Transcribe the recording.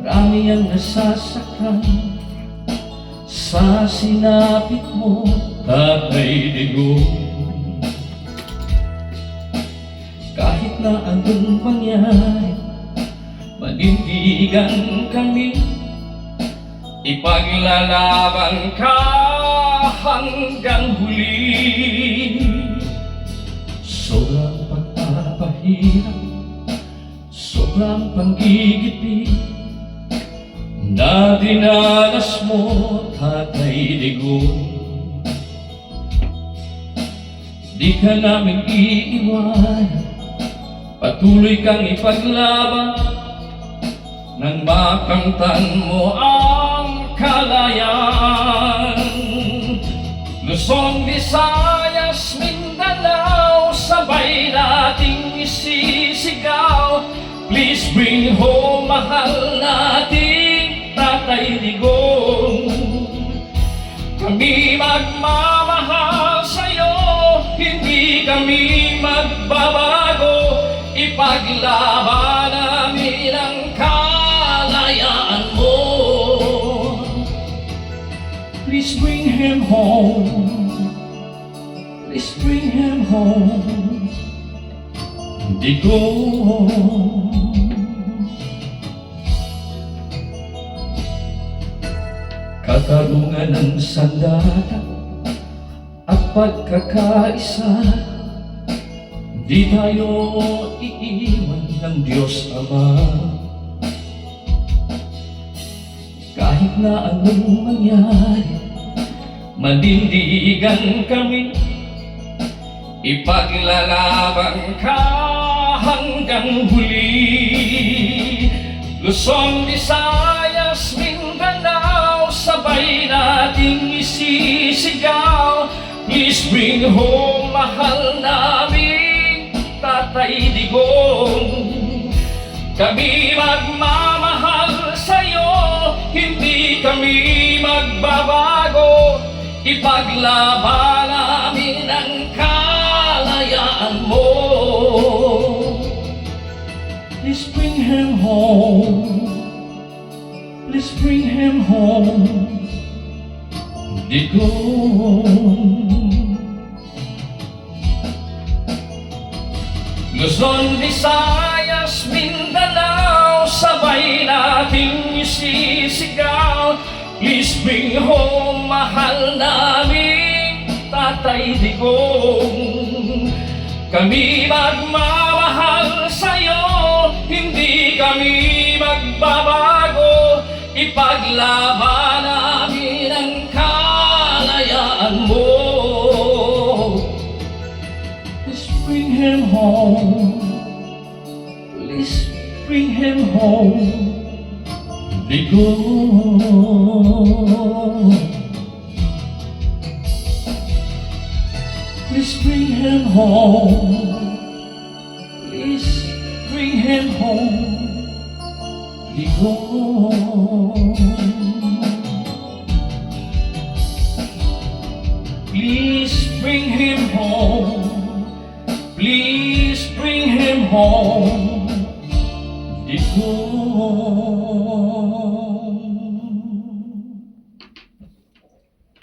Marami ang nasasaktan sa sinapit mo, Tatay Digong. Kahit na anong mangyari, manindigan kami, ipaglalaban ka hanggang huli. Sobrang pagpapahirap, sobrang panggigipit na dinanas mo, Tatay Digong. Di ka namin iiwan, patuloy kang ipaglaban nang makamtan mo ang kalayaan. Luzon, Visayas, Mindanao, sabay nating isisigaw. Please bring home, mahal nating Tatay Digong. Kami magmamahal sa'yo, hindi kami magbabago. Ipaglaban namin ang kalayaan mo. Please bring him home, please bring him home, Digong. Katarungan ng sandata at pagkakaisa, di tayo iiwan ng Diyos Ama. Kahit na anong mangyari, manindigan kami, ipaglalaban ka hanggang huli. Luzon, Visayas, Mindanao, sabay nating isisigaw. Please bring home, mahal namin Tatay Digong. Kami magmamahal sa'yo, hindi kami magbabago. Ipaglaban namin ang kalayaan mo. Please bring him home, please bring him home, Digong. Luzon, Visayas, Mindanao, sabay nating isisigaw. Please bring home, mahal namin Tatay Digong. Kami magmamahal sa'yo, hindi kami magbabago. Ipaglaban namin ang kalayaan mo. Please bring him home, please bring him home, Digong. Please bring him home, please bring him home, Digong. Please bring him home, please bring him home, Digong.